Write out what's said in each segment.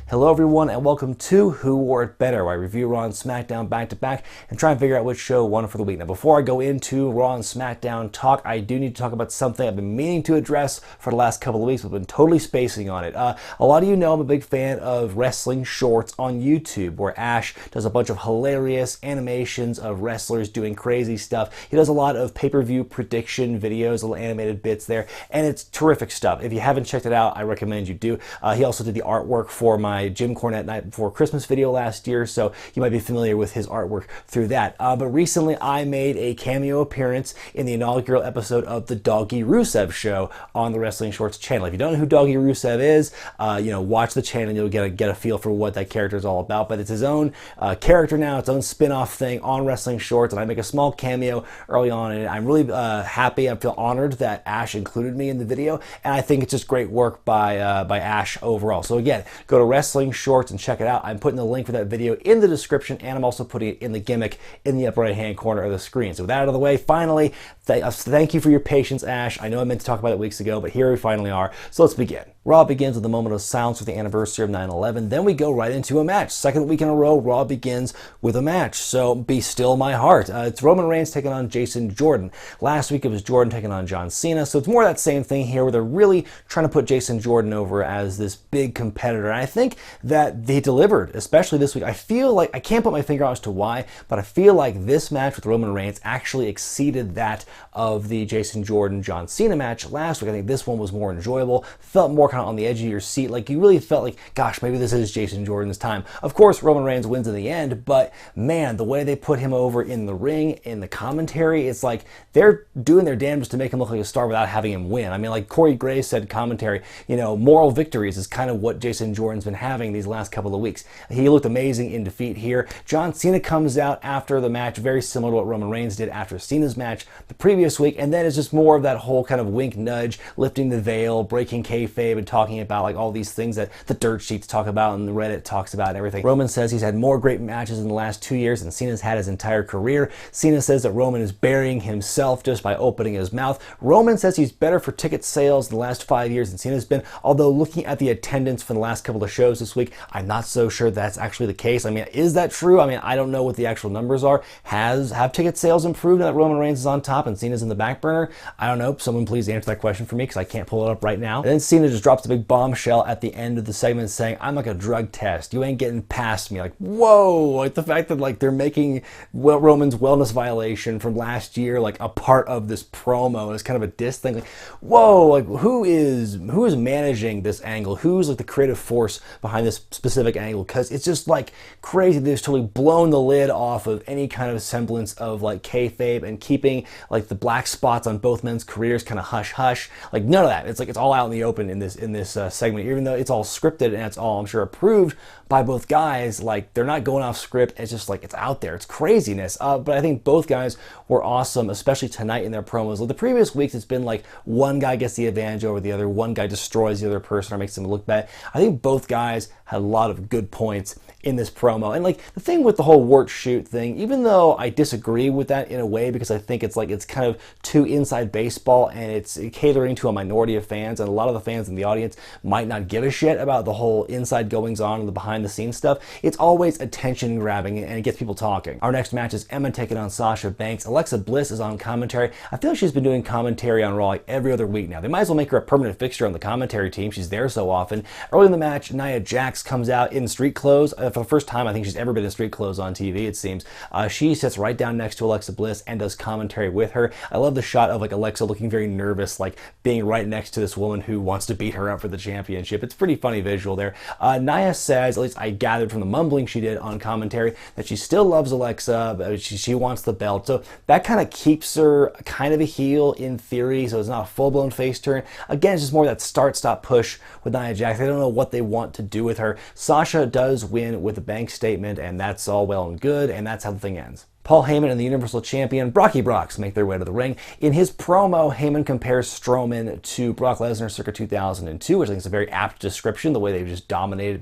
Hello everyone and welcome to Who Wore It Better, where I review Raw and SmackDown back to back and try and figure out which show won for the week. Now before I go into Raw and SmackDown talk, I do need to talk about something I've been meaning to address for the last couple of weeks, but I've been totally spacing on it. A lot of you know I'm a big fan of wrestling shorts on YouTube, where Ash does a bunch of hilarious animations of wrestlers doing crazy stuff. He does a lot of pay-per-view prediction videos, little animated bits there, and it's terrific stuff. If you haven't checked it out, I recommend you do. He also did the artwork for my Jim Cornette Night Before Christmas video last year, so you might be familiar with his artwork through that. But recently I made a cameo appearance in the inaugural episode of the Doggy Rusev show on the Wrestling Shorts channel. If you don't know who Doggy Rusev is, watch the channel and you'll get a feel for what that character is all about. But it's his own character now, its own spin-off thing on Wrestling Shorts, and I make a small cameo early on in it. I'm really happy. I feel honored that Ash included me in the video, and I think it's just great work by Ash overall. So again, go to Wrestling Shorts and check it out. I'm putting the link for that video in the description, and I'm also putting it in the gimmick in the upper right hand corner of the screen. So with that out of the way, finally, thank you for your patience, Ash. I know I meant to talk about it weeks ago, but here we finally are. So let's begin. Raw begins with a moment of silence for the anniversary of 9/11. Then we go right into a match. Second week in a row, Raw begins with a match. So be still my heart. It's Roman Reigns taking on Jason Jordan. Last week it was Jordan taking on John Cena. So it's more of that same thing here, where they're really trying to put Jason Jordan over as this big competitor. And I think that they delivered, especially this week. I feel like, I can't put my finger on as to why, but I feel like this match with Roman Reigns actually exceeded that of the Jason Jordan John Cena match last week. I think this one was more enjoyable, felt more kind of on the edge of your seat. Like you really felt like, gosh, maybe this is Jason Jordan's time. Of course, Roman Reigns wins in the end, but man, the way they put him over in the ring, in the commentary, it's like they're doing their damnedest to make him look like a star without having him win. I mean, like Corey Graves said, commentary, moral victories is kind of what Jason Jordan's been having these last couple of weeks. He looked amazing in defeat here. John Cena comes out after the match, very similar to what Roman Reigns did after Cena's match the previous week, and then it's just more of that whole kind of wink nudge, lifting the veil, breaking kayfabe, and talking about like all these things that the dirt sheets talk about and the Reddit talks about and everything. Roman says he's had more great matches in the last 2 years than Cena's had his entire career. Cena says that Roman is burying himself just by opening his mouth. Roman says he's better for ticket sales in the last 5 years than Cena's been, although looking at the attendance for the last couple of shows this week, I'm not so sure that's actually the case. I mean, is that true? I mean, I don't know what the actual numbers are. Have ticket sales improved now that Roman Reigns is on top and Cena's in the back burner? I don't know. Someone please answer that question for me, because I can't pull it up right now. And then Cena just drops a big bombshell at the end of the segment saying, I'm like a drug test. You ain't getting past me. Like, whoa! Like the fact that like they're making Roman's wellness violation from last year like a part of this promo is kind of a diss thing. Like, whoa! Like who is managing this angle? Who's like the creative force behind this specific angle? Because it's just like crazy. They've just totally blown the lid off of any kind of semblance of like kayfabe and keeping like the black spots on both men's careers kind of hush hush. Like none of that. It's like it's all out in the open in this segment, even though it's all scripted and it's all, I'm sure, approved by both guys. Like they're not going off script. It's just like it's out there. It's craziness. But I think both guys were awesome, especially tonight in their promos. Like the previous weeks, it's been like one guy gets the advantage over the other, one guy destroys the other person or makes them look bad. I think both guys had a lot of good points in this promo. And like the thing with the whole Wart shoot thing, even though I disagree with that in a way, because I think it's like it's kind of too inside baseball and it's catering to a minority of fans, and a lot of the fans in the audience might not give a shit about the whole inside goings on and the behind the scenes stuff. It's always attention grabbing and it gets people talking. Our next match is Emma taking on Sasha Banks. Alexa Bliss is on commentary. I feel like she's been doing commentary on Raw like every other week now. They might as well make her a permanent fixture on the commentary team. She's there so often. Early in the match, Nia Jax comes out in street clothes. For the first time I think she's ever been in street clothes on TV, it seems. She sits right down next to Alexa Bliss and does commentary with her. I love the shot of like Alexa looking very nervous, like being right next to this woman who wants to beat her up for the championship. It's a pretty funny visual there. Nia says, at least I gathered from the mumbling she did on commentary, that she still loves Alexa, but she wants the belt. So that kind of keeps her kind of a heel in theory, so it's not a full-blown face turn. Again, it's just more that start-stop push with Nia Jax. They don't know what they want to do with her. Sasha does win with a bank statement, and that's all well and good, and that's how the thing ends. Paul Heyman and the Universal Champion Brocky Brox make their way to the ring. In his promo, Heyman compares Strowman to Brock Lesnar circa 2002, which I think is a very apt description, the way they've just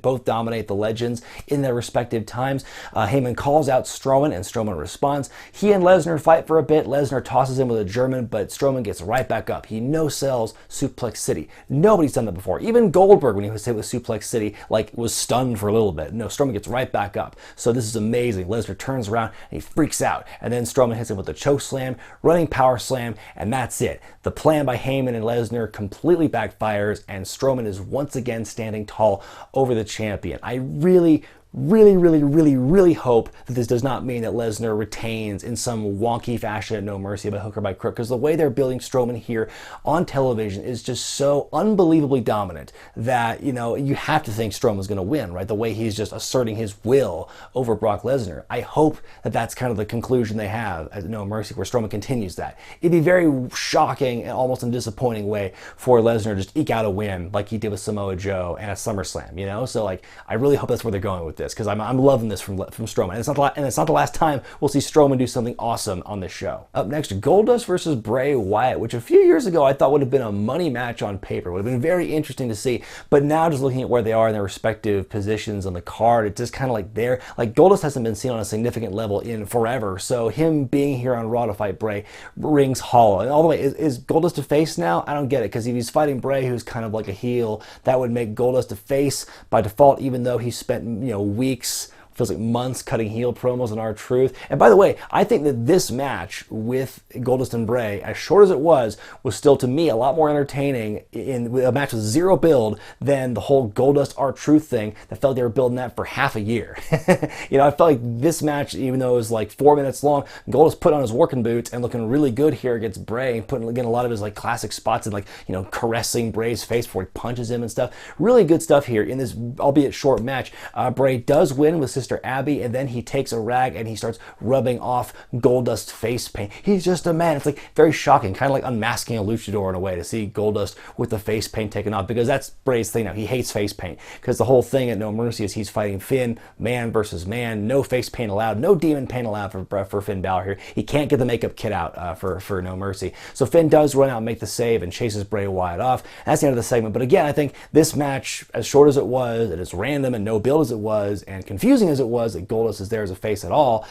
both dominate the legends in their respective times. Heyman calls out Strowman, and Strowman responds. He and Lesnar fight for a bit. Lesnar tosses him with a German, but Strowman gets right back up. He no-sells Suplex City. Nobody's done that before. Even Goldberg, when he was hit with Suplex City, was stunned for a little bit. No, Strowman gets right back up. So this is amazing. Lesnar turns around and he freaks out. And then Strowman hits him with a choke slam, running power slam, and that's it. The plan by Heyman and Lesnar completely backfires, and Strowman is once again standing tall over the champion. I really hope that this does not mean that Lesnar retains in some wonky fashion at No Mercy by hook or by crook, because the way they're building Strowman here on television is just so unbelievably dominant that, you have to think Strowman's going to win, right? The way he's just asserting his will over Brock Lesnar. I hope that that's kind of the conclusion they have at No Mercy, where Strowman continues that. It'd be very shocking and almost in a disappointing way for Lesnar to just eke out a win like he did with Samoa Joe and at SummerSlam, So, I really hope that's where they're going with this, because I'm loving this from Strowman. And it's not the last time we'll see Strowman do something awesome on this show. Up next, Goldust versus Bray Wyatt, which a few years ago I thought would have been a money match on paper. Would have been very interesting to see. But now, just looking at where they are in their respective positions on the card, it's just kind of Goldust hasn't been seen on a significant level in forever. So him being here on Raw to fight Bray rings hollow. And all the way, is Goldust a face now? I don't get it, because if he's fighting Bray, who's kind of like a heel, that would make Goldust a face by default, even though he spent weeks, feels like months, cutting heel promos on R-Truth. And by the way, I think that this match with Goldust and Bray, as short as it was still, to me, a lot more entertaining in a match with zero build than the whole Goldust R-Truth thing that felt like they were building that for half a year. I felt like this match, even though it was 4 minutes long, Goldust put on his working boots and looking really good here against Bray, and putting again a lot of his classic spots and caressing Bray's face before he punches him and stuff. Really good stuff here in this, albeit short match. Bray does win with Sister Abby, and then he takes a rag and he starts rubbing off Goldust's face paint. He's just a man. It's very shocking, kind of like unmasking a luchador in a way, to see Goldust with the face paint taken off, because that's Bray's thing now. He hates face paint, because the whole thing at No Mercy is he's fighting Finn, man versus man, no face paint allowed, no demon paint allowed for Finn Balor here. He can't get the makeup kit out for No Mercy. So Finn does run out and make the save and chases Bray Wyatt off. And that's the end of the segment. But again, I think this match, as short as it was, and as random and no build as it was, and confusing as it was that Goldust is there as a face at all,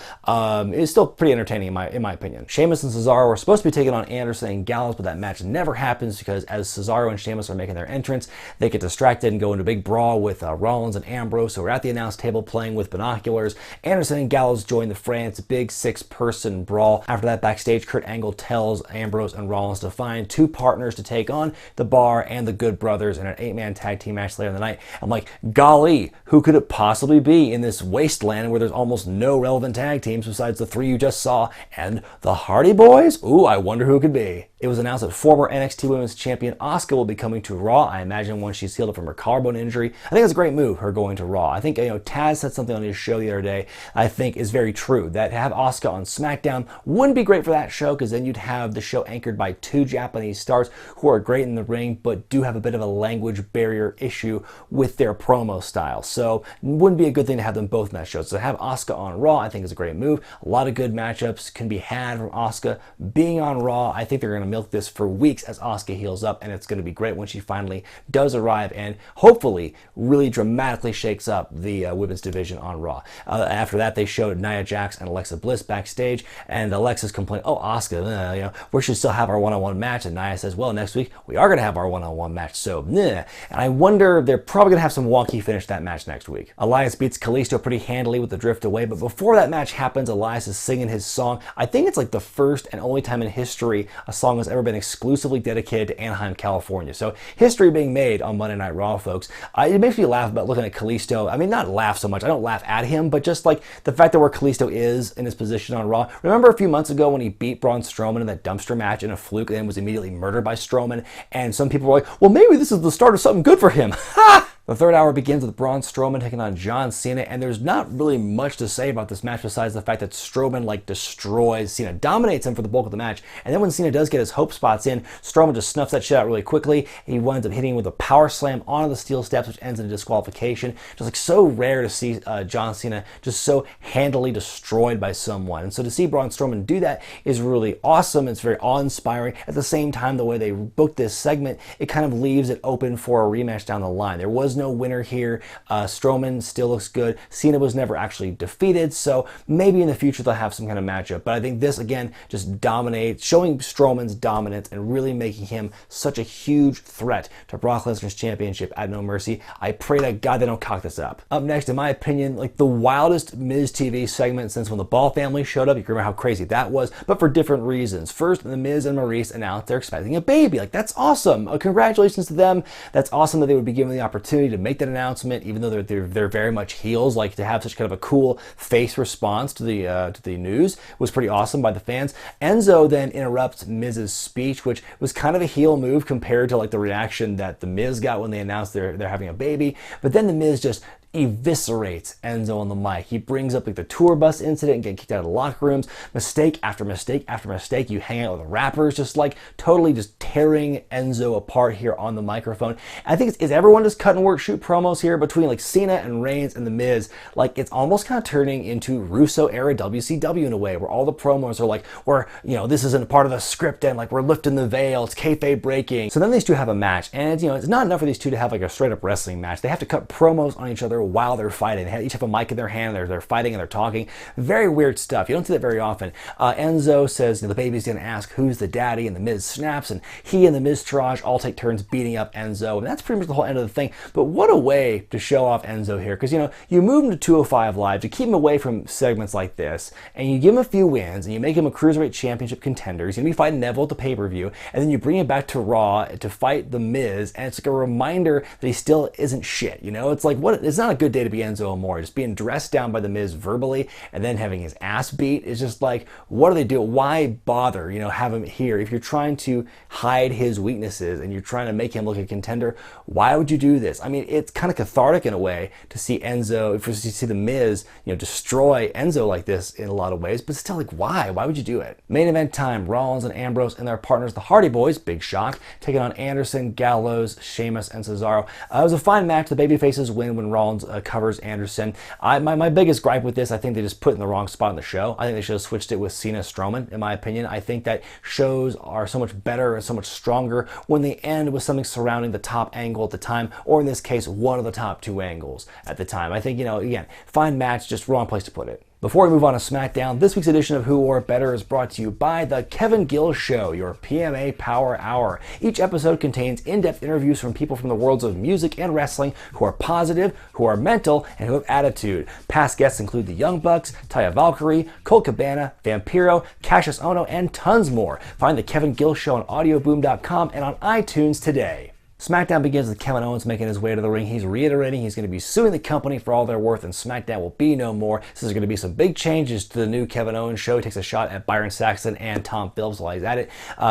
is still pretty entertaining in my opinion. Sheamus and Cesaro were supposed to be taking on Anderson and Gallows, but that match never happens, because as Cesaro and Sheamus are making their entrance, they get distracted and go into a big brawl with Rollins and Ambrose, who are at the announce table playing with binoculars. Anderson and Gallows join the fray. It's a big 6-person brawl. After that, backstage, Kurt Angle tells Ambrose and Rollins to find 2 partners to take on the Bar and the Good Brothers in an 8-man tag team match later in the night. I'm like, golly, who could it possibly be in this wasteland where there's almost no relevant tag teams besides the 3 you just saw and the Hardy Boys? Ooh, I wonder who it could be. It was announced that former NXT Women's Champion Asuka will be coming to Raw. I imagine once she's healed up from her collarbone injury. I think it's a great move, her going to Raw. I think, Taz said something on his show the other day I think is very true, that to have Asuka on SmackDown wouldn't be great for that show, because then you'd have the show anchored by 2 Japanese stars who are great in the ring, but do have a bit of a language barrier issue with their promo style. So it wouldn't be a good thing to have them both in that show. So to have Asuka on Raw, I think is a great move. A lot of good matchups can be had from Asuka being on Raw. I think they're going to milk this for weeks as Asuka heals up, and it's going to be great when she finally does arrive and hopefully really dramatically shakes up the women's division on Raw. After that, they showed Nia Jax and Alexa Bliss backstage, and Alexa's complaining, oh, Asuka, we should still have our one-on-one match, and Nia says, well, next week we are going to have our one-on-one match, so and I wonder, they're probably going to have some wonky finish that match next week. Elias beats Kalisto pretty handily with the drift away, but before that match happens, Elias is singing his song. I think it's the first and only time in history a song has ever been exclusively dedicated to Anaheim, California. So history being made on Monday Night Raw, folks. It makes me laugh about looking at Kalisto. I mean, not laugh so much. I don't laugh at him, but just the fact that where Kalisto is in his position on Raw. Remember a few months ago when he beat Braun Strowman in that dumpster match in a fluke and then was immediately murdered by Strowman? And some people were like, well, maybe this is the start of something good for him. Ha! The third hour begins with Braun Strowman taking on John Cena, and there's not really much to say about this match besides the fact that Strowman destroys Cena, dominates him for the bulk of the match, and then when Cena does get his hope spots in, Strowman just snuffs that shit out really quickly. He winds up hitting him with a power slam onto the steel steps, which ends in a disqualification. Just so rare to see John Cena just so handily destroyed by someone, and so to see Braun Strowman do that is really awesome. It's very awe-inspiring. At the same time, the way they booked this segment, it kind of leaves it open for a rematch down the line. There was no winner here. Strowman still looks good. Cena was never actually defeated, so maybe in the future they'll have some kind of matchup. But I think this, again, just dominates, showing Strowman's dominance and really making him such a huge threat to Brock Lesnar's championship at No Mercy. I pray to God they don't cock this up. Up next, in my opinion, the wildest Miz TV segment since when the Ball family showed up. You can remember how crazy that was, but for different reasons. First, the Miz and Maurice announced they're expecting a baby. That's awesome. Congratulations to them. That's awesome that they would be given the opportunity to make that announcement, even though they're very much heels. To have such kind of a cool face response to the news was pretty awesome by the fans. Enzo then interrupts Miz's speech, which was kind of a heel move compared to the reaction that the Miz got when they announced they're having a baby. But then the Miz just eviscerates Enzo on the mic. He brings up the tour bus incident and getting kicked out of the locker rooms. Mistake after mistake after mistake. You hang out with the rappers, just totally just tearing Enzo apart here on the microphone. I think is everyone just cut and work shoot promos here between Cena and Reigns and The Miz. It's almost kind of turning into Russo era WCW in a way, where all the promos are this isn't a part of the script and we're lifting the veil, it's kayfabe breaking. So then these two have a match, and it's not enough for these two to have a straight up wrestling match. They have to cut promos on each other while they're fighting. They each have a mic in their hand. They're fighting and they're talking. Very weird stuff. You don't see that very often. Enzo says the baby's going to ask who's the daddy, and the Miz snaps, and he and the Miztourage all take turns beating up Enzo, and that's pretty much the whole end of the thing. But what a way to show off Enzo here, because you move him to 205 Live to keep him away from segments like this, and you give him a few wins, and you make him a Cruiserweight Championship contender. He's going to be fighting Neville at the pay-per-view, and then you bring him back to Raw to fight the Miz, and it's a reminder that he still isn't shit. It's not a good day to be Enzo Amore. Just being dressed down by the Miz verbally and then having his ass beat is just what do they do? Why bother, have him here? If you're trying to hide his weaknesses and you're trying to make him look a contender, why would you do this? I mean, it's kind of cathartic in a way to see the Miz, destroy Enzo like this in a lot of ways, but still, why? Why would you do it? Main event time, Rollins and Ambrose and their partners, the Hardy Boys, big shock, taking on Anderson, Gallows, Sheamus, and Cesaro. It was a fine match. The babyfaces win when Rollins covers Anderson. My biggest gripe with this, I think they just put in the wrong spot in the show. I think they should have switched it with Cena Strowman, in my opinion. I think that shows are so much better and so much stronger when they end with something surrounding the top angle at the time, or in this case, one of the top two angles at the time. I think, again, fine match, just wrong place to put it. Before we move on to SmackDown, this week's edition of Who Wore It Better is brought to you by The Kevin Gill Show, your PMA Power Hour. Each episode contains in-depth interviews from people from the worlds of music and wrestling who are positive, who are mental, and who have attitude. Past guests include the Young Bucks, Taya Valkyrie, Colt Cabana, Vampiro, Cassius Ohno, and tons more. Find The Kevin Gill Show on audioboom.com and on iTunes today. SmackDown begins with Kevin Owens making his way to the ring. He's reiterating he's going to be suing the company for all their worth, and SmackDown will be no more. So there's going to be some big changes to the new Kevin Owens show. He takes a shot at Byron Saxton and Tom Phillips while he's at it.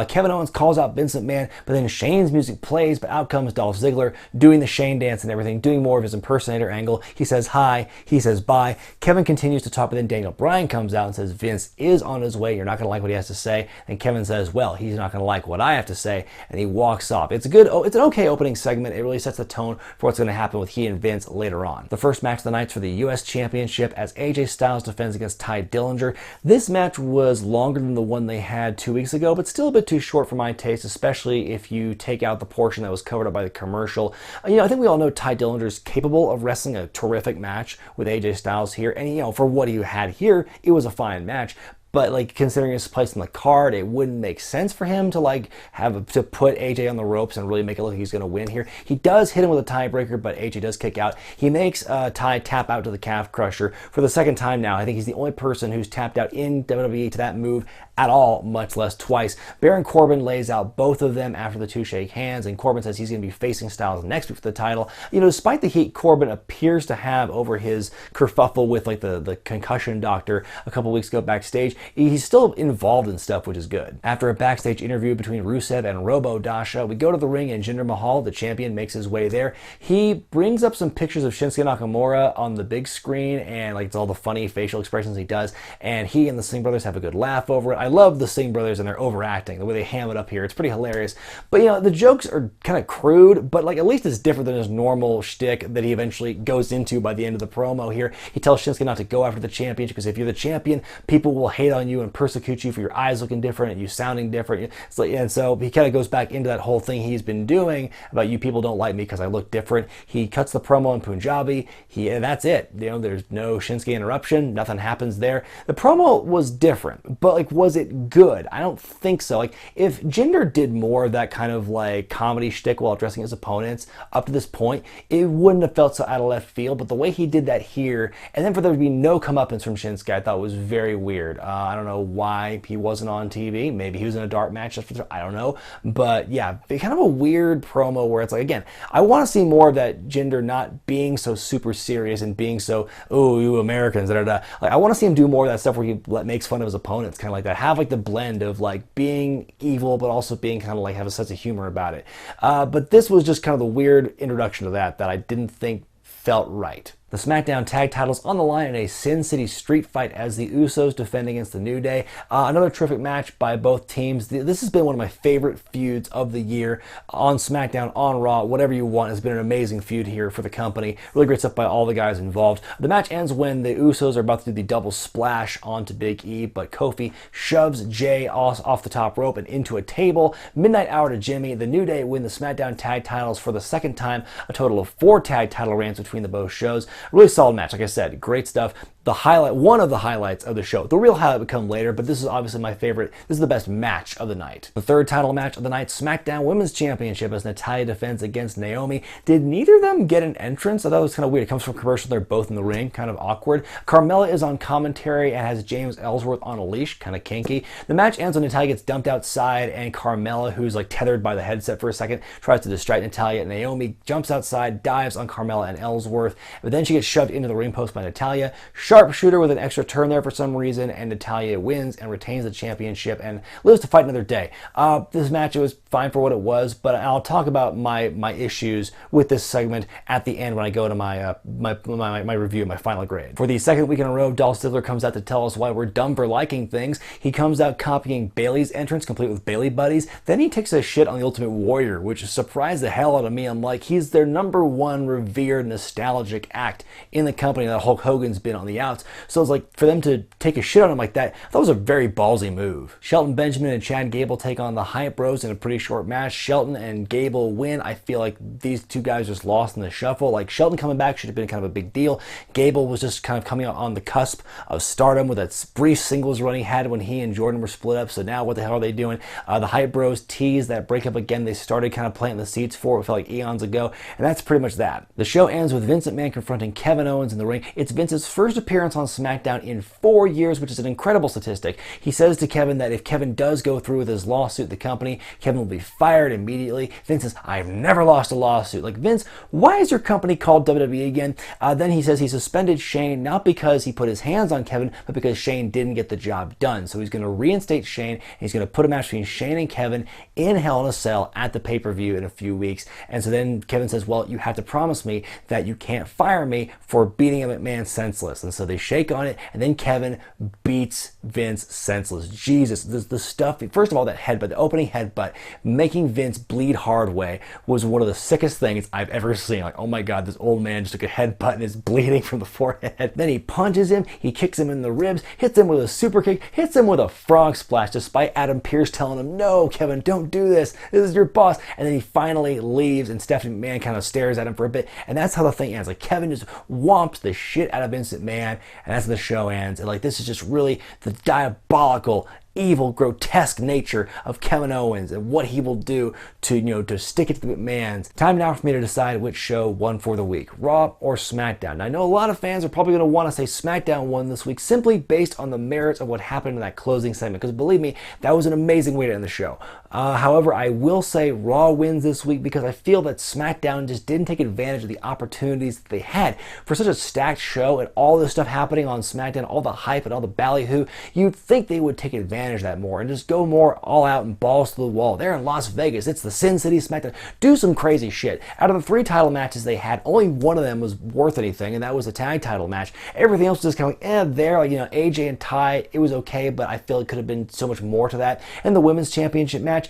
Kevin Owens calls out Vince McMahon, but then Shane's music plays, but out comes Dolph Ziggler doing the Shane dance and everything, doing more of his impersonator angle. He says hi, he says bye. Kevin continues to talk, but then Daniel Bryan comes out and says Vince is on his way. You're not going to like what he has to say. And Kevin says, well, he's not going to like what I have to say, and he walks off. It's an okay opening segment. It really sets the tone for what's going to happen with he and Vince later on. The first match of the night's for the U.S. Championship as AJ Styles defends against Ty Dillinger. This match was longer than the one they had 2 weeks ago, but still a bit too short for my taste, especially if you take out the portion that was covered up by the commercial. I think we all know Ty Dillinger is capable of wrestling a terrific match with AJ Styles here, and for what he had here, it was a fine match. But considering his place on the card, it wouldn't make sense for him to to put AJ on the ropes and really make it look like he's going to win here. He does hit him with a tiebreaker, but AJ does kick out. He makes Ty tap out to the calf crusher for the second time now. I think he's the only person who's tapped out in WWE to that move at all, much less twice. Baron Corbin lays out both of them after the two shake hands, and Corbin says he's going to be facing Styles next week for the title. You know, despite the heat Corbin appears to have over his kerfuffle with like the concussion doctor a couple weeks ago backstage, he's still involved in stuff, which is good. After a backstage interview between Rusev and Robo Dasha, we go to the ring and Jinder Mahal, the champion, makes his way there. He brings up some pictures of Shinsuke Nakamura on the big screen, and like it's all the funny facial expressions he does, and he and the Singh brothers have a good laugh over it. I love the Singh brothers and their overacting, the way they ham it up here. It's pretty hilarious. But you know, the jokes are kind of crude, but like at least it's different than his normal shtick that he eventually goes into by the end of the promo here. He tells Shinsuke not to go after the championship because if you're the champion, people will hate on you and persecute you for your eyes looking different and you sounding different. And so he kind of goes back into that whole thing he's been doing about you people don't like me because I look different. He cuts the promo in Punjabi. And that's it. You know, there's no Shinsuke interruption. Nothing happens there. The promo was different, but like, was it good? I don't think so. Like, if Jinder did more of that kind of like comedy shtick while addressing his opponents up to this point, it wouldn't have felt so out of left field. But the way he did that here, and then for there to be no comeuppance from Shinsuke, I thought was very weird. I don't know why he wasn't on TV. Maybe he was in a dark match. I don't know. But yeah, kind of a weird promo where it's like, again, I want to see more of that Jinder not being so super serious and being so, oh, you Americans, da da da. Like, I want to see him do more of that stuff where he makes fun of his opponents, kind of like that. Have like the blend of like being evil, but also being kind of like have a sense of humor about it. But this was just kind of the weird introduction to that I didn't think felt right. The SmackDown Tag Titles on the line in a Sin City street fight as the Usos defend against the New Day. Another terrific match by both teams. This has been one of my favorite feuds of the year on SmackDown, on Raw, whatever you want. It's been an amazing feud here for the company. Really great stuff by all the guys involved. The match ends when the Usos are about to do the double splash onto Big E, but Kofi shoves Jay off the top rope and into a table. Midnight Hour to Jimmy. The New Day win the SmackDown Tag Titles for the second time. A total of 4 tag title reigns between the both shows. Really solid match, like I said, great stuff. The highlight, one of the highlights of the show. The real highlight would come later, but this is obviously my favorite. This is the best match of the night. The third title match of the night, SmackDown Women's Championship as Natalya defends against Naomi. Did neither of them get an entrance? I thought it was kind of weird. It comes from commercial. They're both in the ring. Kind of awkward. Carmella is on commentary and has James Ellsworth on a leash. Kind of kinky. The match ends when Natalya gets dumped outside and Carmella, who's like tethered by the headset for a second, tries to distract Natalya. Naomi jumps outside, dives on Carmella and Ellsworth, but then she gets shoved into the ring post by Natalya. Sharpshooter with an extra turn there for some reason, and Natalya wins and retains the championship and lives to fight another day. This match was fine for what it was, but I'll talk about my issues with this segment at the end when I go to my review, my final grade. For the second week in a row, Dolph Ziggler comes out to tell us why we're dumb for liking things. He comes out copying Bayley's entrance, complete with Bayley buddies. Then he takes a shit on the Ultimate Warrior, which surprised the hell out of me. I'm like, he's their #1 revered nostalgic act in the company that Hulk Hogan's been on the outs. So it's like, for them to take a shit on him like that, that was a very ballsy move. Shelton Benjamin and Chad Gable take on the Hyatt Bros in a pretty short match. Shelton and Gable win. I feel like these two guys just lost in the shuffle. Like, Shelton coming back should have been kind of a big deal. Gable was just kind of coming out on the cusp of stardom with that brief singles run he had when he and Jordan were split up. So now what the hell are they doing? The Hyatt Bros teased that breakup again. They started kind of planting the seeds for it felt like eons ago, and that's pretty much that. The show ends with Vince McMahon confronting Kevin Owens in the ring. It's Vince's first appearance on SmackDown in 4 years, which is an incredible statistic. He says to Kevin that if Kevin does go through with his lawsuit, the company, Kevin will be fired immediately. Vince says, I've never lost a lawsuit. Like, Vince, why is your company called WWE again? Then he says he suspended Shane, not because he put his hands on Kevin, but because Shane didn't get the job done. So he's going to reinstate Shane, and he's going to put a match between Shane and Kevin in Hell in a Cell at the pay-per-view in a few weeks. And so then Kevin says, well, you have to promise me that you can't fire me for beating a McMahon senseless. And so they shake on it, and then Kevin beats Vince senseless. Jesus, the stuff, first of all, that headbutt, the opening headbutt, making Vince bleed hard way was one of the sickest things I've ever seen. Like, oh my God, this old man just took a headbutt and is bleeding from the forehead. Then he punches him, he kicks him in the ribs, hits him with a super kick, hits him with a frog splash, despite Adam Pearce telling him, no, Kevin, don't do this. This is your boss. And then he finally leaves, and Stephanie McMahon kind of stares at him for a bit, and that's how the thing ends. Like, Kevin just whomps the shit out of Vince McMahon, and that's how the show ends. And like, this is just really the diabolical evil, grotesque nature of Kevin Owens and what he will do to stick it to the McMahons. Time now for me to decide which show won for the week, Raw or SmackDown. And I know a lot of fans are probably going to want to say SmackDown won this week simply based on the merits of what happened in that closing segment, because believe me, that was an amazing way to end the show. However, I will say Raw wins this week because I feel that SmackDown just didn't take advantage of the opportunities that they had. For such a stacked show and all this stuff happening on SmackDown, all the hype and all the ballyhoo, you'd think they would take advantage of that more and just go more all out and balls to the wall. They're in Las Vegas. It's the Sin City SmackDown. Do some crazy shit. Out of the 3 title matches they had, only one of them was worth anything, and that was the tag title match. Everything else was just kind of like, there. AJ and Ty, it was okay, but I feel it could have been so much more to that. And the Women's Championship match,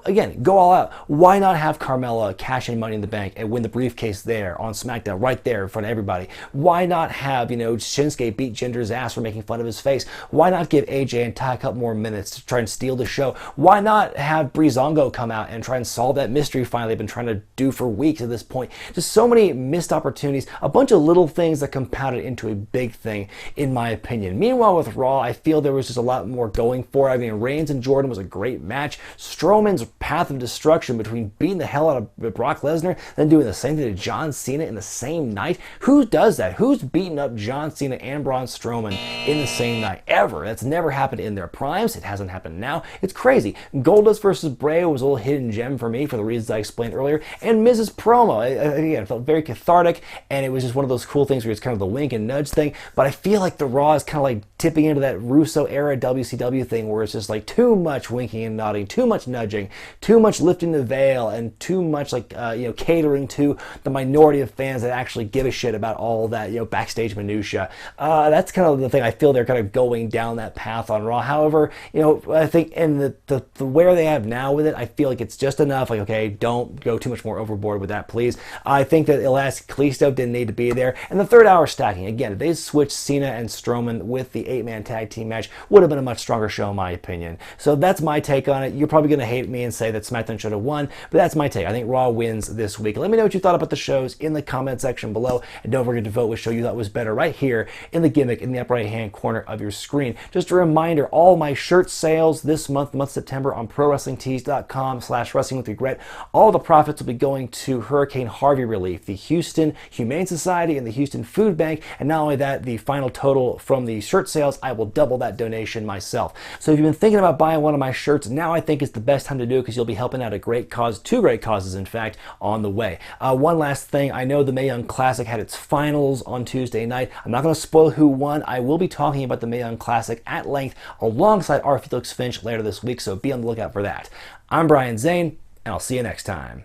again, go all out. Why not have Carmella cash in Money in the Bank and win the briefcase there on SmackDown, right there in front of everybody? Why not have, Shinsuke beat Jinder's ass for making fun of his face? Why not give AJ and Ty a couple more minutes to try and steal the show? Why not have Breezango come out and try and solve that mystery finally they've been trying to do for weeks at this point? Just so many missed opportunities, a bunch of little things that compounded into a big thing, in my opinion. Meanwhile, with Raw, I feel there was just a lot more going for it. I mean, Reigns and Jordan was a great match. Strowman's path of destruction between beating the hell out of Brock Lesnar, then doing the same thing to John Cena in the same night. Who does that? Who's beating up John Cena and Braun Strowman in the same night? Ever. That's never happened in their primes. It hasn't happened now. It's crazy. Goldust versus Bray was a little hidden gem for me for the reasons I explained earlier. And Mrs. Promo, again, it felt very cathartic, and it was just one of those cool things where it's kind of the wink and nudge thing. But I feel like the Raw is kind of like tipping into that Russo era WCW thing where it's just like too much winking and nodding, too much nudging, too much lifting the veil, and too much catering to the minority of fans that actually give a shit about all that backstage minutia. That's kind of the thing. I feel they're kind of going down that path on Raw. However, I think in the where they have now with it, I feel like it's just enough. Like, okay, don't go too much more overboard with that, please. I think that Elias Kalisto didn't need to be there. And the third hour stacking, again, if they switched Cena and Strowman with the 8-man tag team match, would have been a much stronger show in my opinion. So that's my take on it. You're probably going to hate me and say that SmackDown should have won, but that's my take. I think Raw wins this week. Let me know what you thought about the shows in the comment section below, and don't forget to vote which show you thought was better right here in the gimmick in the upper right hand corner of your screen. Just a reminder, all my shirt sales this month September on ProWrestlingTees.com/wrestlingwithregret. All the profits will be going to Hurricane Harvey relief, the Houston Humane Society and the Houston Food Bank, and not only that, the final total from the shirt sales, I will double that donation myself. So if you've been thinking about buying one of my shirts, now I think is the best time to do it because you'll be helping out a great cause, 2 great causes in fact, on the way. One last thing, I know the Mae Young Classic had its finals on Tuesday night. I'm not going to spoil who won. I will be talking about the Mae Young Classic at length alongside R. Felix Finch later this week, so be on the lookout for that. I'm Brian Zane, and I'll see you next time.